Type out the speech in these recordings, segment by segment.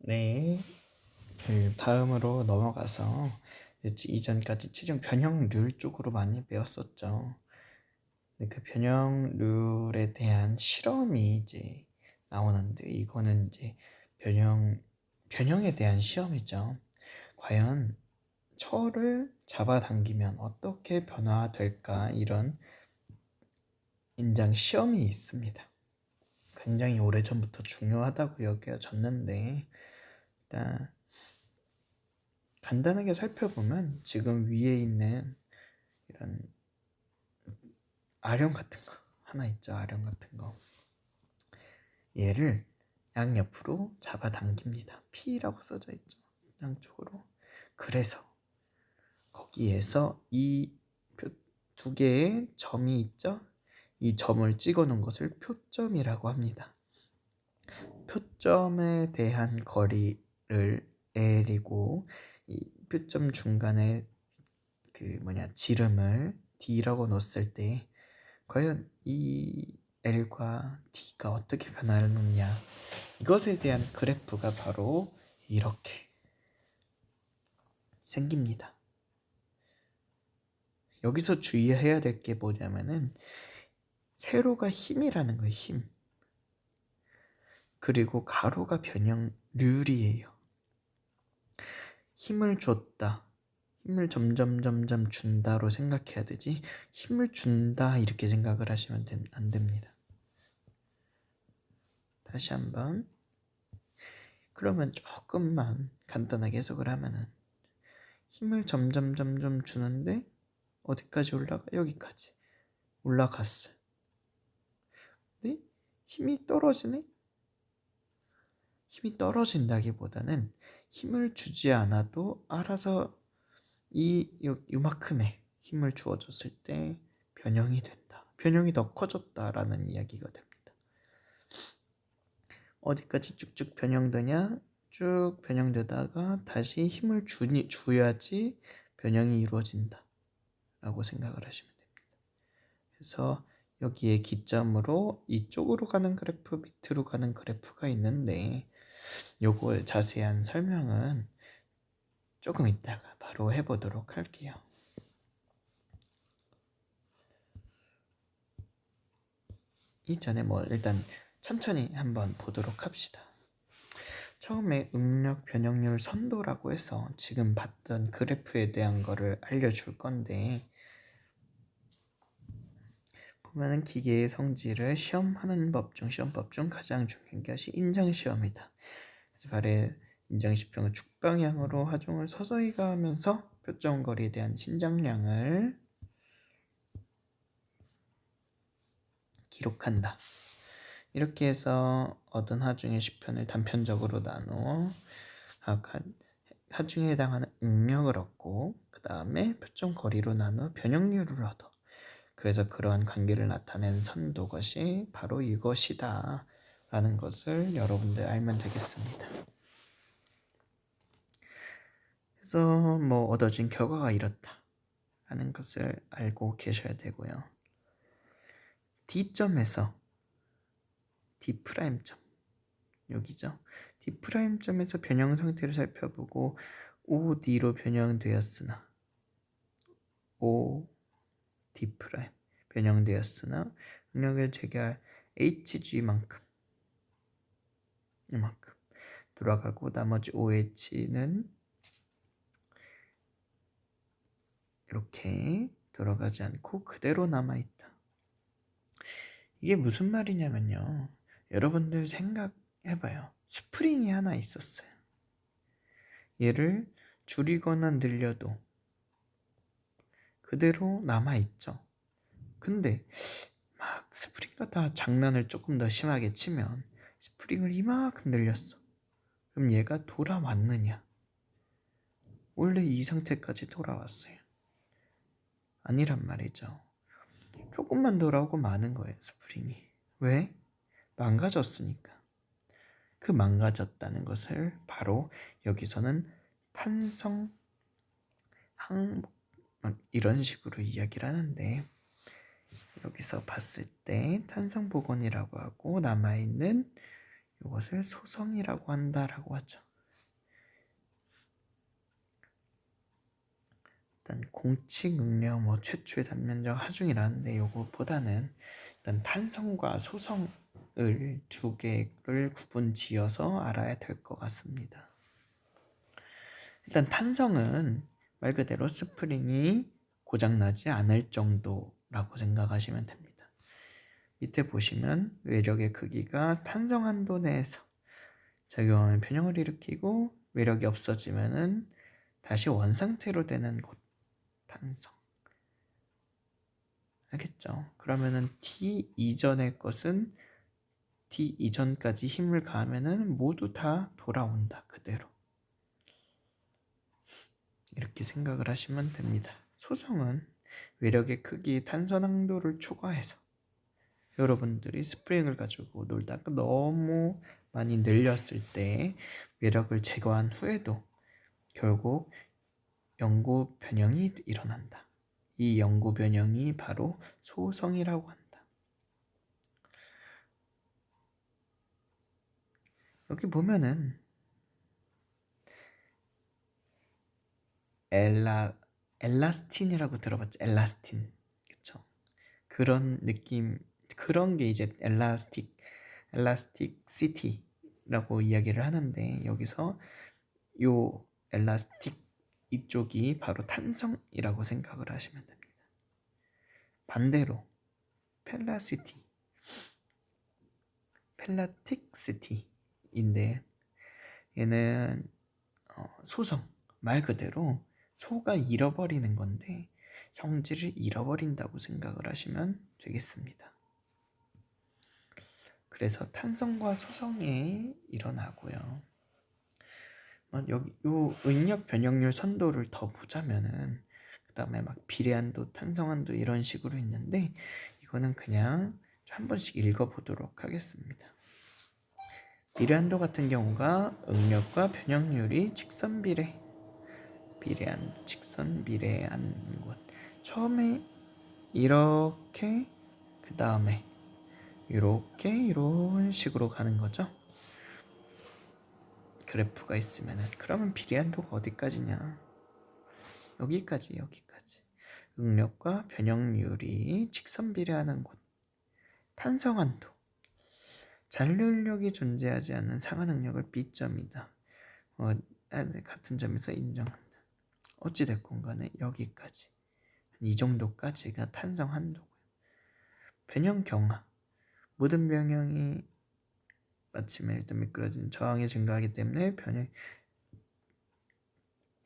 네, 다음으로 넘어가서 이전까지 최종 변형률 쪽으로 많이 배웠었죠. 그 변형률에 대한 실험이 이제 나오는데 이거는 이제 변형에 대한 시험이죠. 과연 철을 잡아당기면 어떻게 변화될까 이런 인장 시험이 있습니다. 굉장히 오래전부터 중요하다고 여겨졌는데 일단 간단하게 살펴보면 지금 위에 있는 이런 아령 같은 거 하나 있죠. 아령 같은 거 얘를 양옆으로 잡아당깁니다. P라고 써져 있죠. 양쪽으로. 그래서 거기에서 이 두 개의 점이 있죠. 이 점을 찍어 놓은 것을 표점이라고 합니다. 표점에 대한 거리를 L이고 이 표점 중간에 지름을 D라고 놓았을 때 과연 이 L과 D가 어떻게 변하느냐 이것에 대한 그래프가 바로 이렇게 생깁니다. 여기서 주의해야 될 게 뭐냐면은 세로가 힘이라는 거예요. 힘. 그리고 가로가 변형률이에요. 힘을 줬다. 힘을 점점 준다로 생각해야 되지 힘을 준다 이렇게 생각을 하시면 안 됩니다. 다시 한번. 그러면 조금만 간단하게 해석을 하면은 힘을 점점 주는데 어디까지 올라가? 여기까지 올라갔어. 근데 힘이 떨어지네? 힘이 떨어진다기보다는 힘을 주지 않아도 알아서 이만큼의 힘을 주어졌을 때 변형이 된다. 변형이 더 커졌다라는 이야기가 됩니다. 어디까지 쭉쭉 변형되냐? 쭉 변형되다가 다시 힘을 줘야지 변형이 이루어진다 라고 생각을 하시면 됩니다. 그래서 여기에 기점으로 이쪽으로 가는 그래프, 밑으로 가는 그래프가 있는데 요거 자세한 설명은 조금 이따가 바로 해보도록 할게요. 이전에 일단 천천히 한번 보도록 합시다. 처음에 응력 변형률 선도라고 해서 지금 봤던 그래프에 대한 거를 알려줄 건데 보면은 기계의 성질을 시험하는 시험법 중 가장 중요한 것이 인장시험이다. 발의 인장시평은 축방향으로 하중을 서서히 가하면서 표점거리에 대한 신장량을 기록한다. 이렇게 해서 얻은 하중의 시편을 단편적으로 나누어 하중에 해당하는 응력을 얻고 그 다음에 표점거리로 나누어 변형률을 얻어. 그래서 그러한 관계를 나타낸 선도 것이 바로 이것이다 라는 것을 여러분들 알면 되겠습니다. 그래서 얻어진 결과가 이렇다 라는 것을 알고 계셔야 되고요. D점에서 D'점 여기죠. D'점에서 변형 상태를 살펴보고 OD로 변형되었으나 OD' 변형되었으나 응력을 제거할 HG만큼 이만큼 돌아가고 나머지 OH는 이렇게 돌아가지 않고 그대로 남아있다. 이게 무슨 말이냐면요. 여러분들 생각해봐요. 스프링이 하나 있었어요. 얘를 줄이거나 늘려도 그대로 남아있죠. 근데 막 스프링과 다 장난을 조금 더 심하게 치면 스프링을 이만큼 늘렸어. 그럼 얘가 돌아왔느냐? 원래 이 상태까지 돌아왔어요. 아니란 말이죠. 조금만 돌아오고 마는 거예요. 스프링이. 왜? 망가졌으니까. 그 망가졌다는 것을 바로 여기서는 탄성 항목 이런 식으로 이야기를 하는데 여기서 봤을 때 탄성 복원이라고 하고 남아있는 이것을 소성이라고 한다라고 하죠. 일단 공칙 응력 뭐 최초의 단면적 하중이라는데 요거보다는 일단 탄성과 소성을 두 개를 구분 지어서 알아야 될 것 같습니다. 일단 탄성은 말 그대로 스프링이 고장나지 않을 정도라고 생각하시면 됩니다. 밑에 보시면 외력의 크기가 탄성 한도 내에서 작용하면 변형을 일으키고 외력이 없어지면은 다시 원상태로 되는 곳 탄성. 알겠죠? 그러면은 T 이전의 것은 T 이전까지 힘을 가하면은 모두 다 돌아온다. 그대로. 이렇게 생각을 하시면 됩니다. 소성은 외력의 크기, 탄선 항도를 초과해서 여러분들이 스프링을 가지고 놀다가 너무 많이 늘렸을 때 외력을 제거한 후에도 결국 영구 변형이 일어난다. 이 영구 변형이 바로 소성이라고 한다. 여기 보면은 엘라스틴이라고 들어봤죠? 엘라스틴. 그쵸? 그런 느낌, 그런 게 이제 엘라스틱시티라고 이야기를 하는데 여기서 요 엘라스틱 이쪽이 바로 탄성이라고 생각을 하시면 됩니다. 반대로 펠라틱시티인데 얘는 소성, 말 그대로 소가 잃어버리는 건데 성질을 잃어버린다고 생각을 하시면 되겠습니다. 그래서 탄성과 소성이 일어나고요. 여기 요 응력 변형률 선도를 더 보자면은 그 다음에 막 비례한도, 탄성한도 이런 식으로 있는데 이거는 그냥 한 번씩 읽어보도록 하겠습니다. 비례한도 같은 경우가 응력과 변형률이 직선 비례한 곳. 처음에 이렇게 그 다음에 이렇게 이런 식으로 가는 거죠. 그래프가 있으면은 그러면 비례한도가 어디까지냐? 여기까지. 응력과 변형률이 직선 비례하는 곳. 탄성한도. 잔류력이 존재하지 않는 상한응력을 B점이다. 같은 점에서 인정한다. 어찌됐건 간에 여기까지. 이 정도까지가 탄성한도고요. 변형 경하. 모든 변형이 마침에 일단 미끄러진 저항이 증가하기 때문에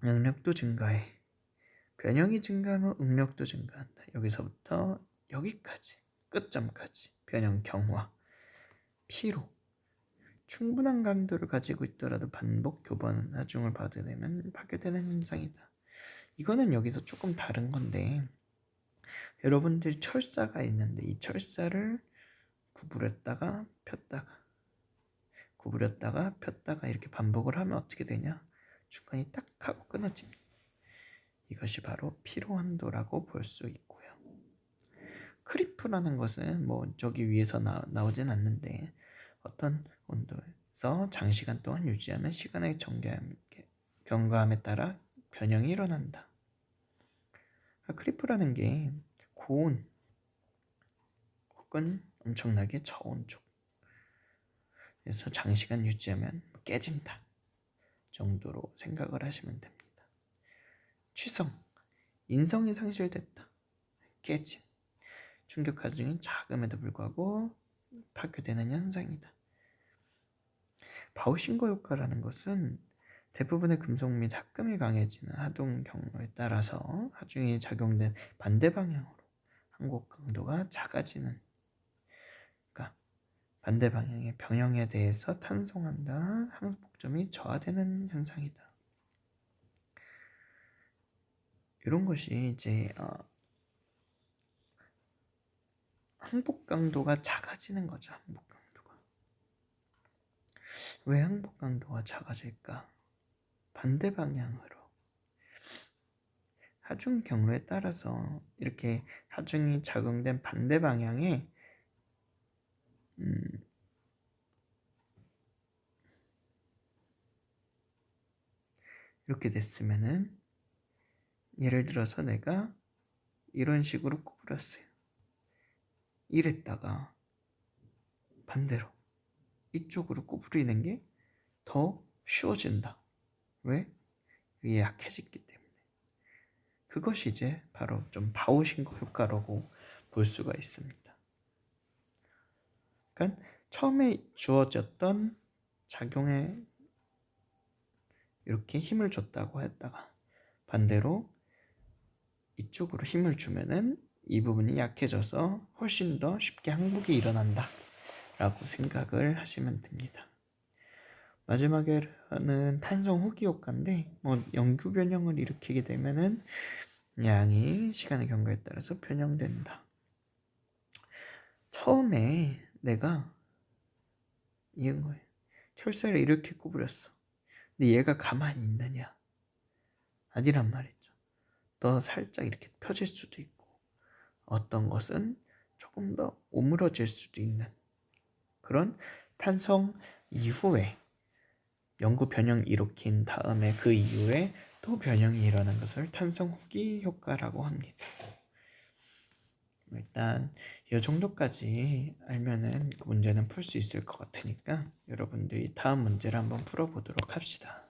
변형력도 증가해. 변형이 증가하면 응력도 증가한다. 여기서부터 여기까지 끝점까지 변형 경화, 피로, 충분한 강도를 가지고 있더라도 반복 교번 하중을 받게 되면 파괴되는 현상이다. 이거는 여기서 조금 다른 건데 여러분들이 철사가 있는데 이 철사를 구부렸다가 폈다가 이렇게 반복을 하면 어떻게 되냐? 중간이 딱 하고 끊어집니다. 이것이 바로 피로한도라고 볼 수 있고요. 크리프라는 것은 뭐 저기 위에서 나오진 않는데 어떤 온도에서 장시간 동안 유지하면 시간의 경과함에 따라 변형이 일어난다. 크리프라는 게 고온 혹은 엄청나게 저온 쪽 그래서 장시간 유지하면 깨진다 정도로 생각을 하시면 됩니다. 취성, 인성이 상실됐다, 깨진, 충격 하중이 작음에도 불구하고 파괴되는 현상이다. 바우신거 효과라는 것은 대부분의 금속 및 합금이 강해지는 하동 경로에 따라서 하중이 작용된 반대 방향으로 항복 강도가 작아지는, 그러니까 반대 방향의 병형에 대해서 탄성한다, 항복점이 저하되는 현상이다. 이런 것이 이제 항복 강도가 작아지는 거죠. 항복 강도가. 왜 항복 강도가 작아질까? 반대 방향으로 하중 경로에 따라서 이렇게 하중이 작용된 반대 방향에 이렇게 됐으면은 예를 들어서 내가 이런 식으로 구부렸어요. 이랬다가 반대로 이쪽으로 구부리는 게 더 쉬워진다. 왜? 이게 약해졌기 때문에. 그것이 이제 바로 좀 바우싱거 효과라고 볼 수가 있습니다. 그러니까 처음에 주어졌던 작용에 이렇게 힘을 줬다고 했다가 반대로 이쪽으로 힘을 주면은 이 부분이 약해져서 훨씬 더 쉽게 항복이 일어난다 라고 생각을 하시면 됩니다. 마지막에는 탄성 후기 효과인데 영구 변형을 일으키게 되면은 양이 시간의 경과에 따라서 변형된다. 처음에 내가 이런 거예요. 철사를 이렇게 구부렸어. 근데 얘가 가만히 있느냐? 아니란 말이죠. 더 살짝 이렇게 펴질 수도 있고 어떤 것은 조금 더 오므러질 수도 있는 그런 탄성 이후에 영구 변형 일으킨 다음에 그 이후에 또 변형이 일어난 것을 탄성 후기 효과라고 합니다. 일단 이 정도까지 알면은 그 문제는 풀 수 있을 것 같으니까 여러분들이 다음 문제를 한번 풀어보도록 합시다.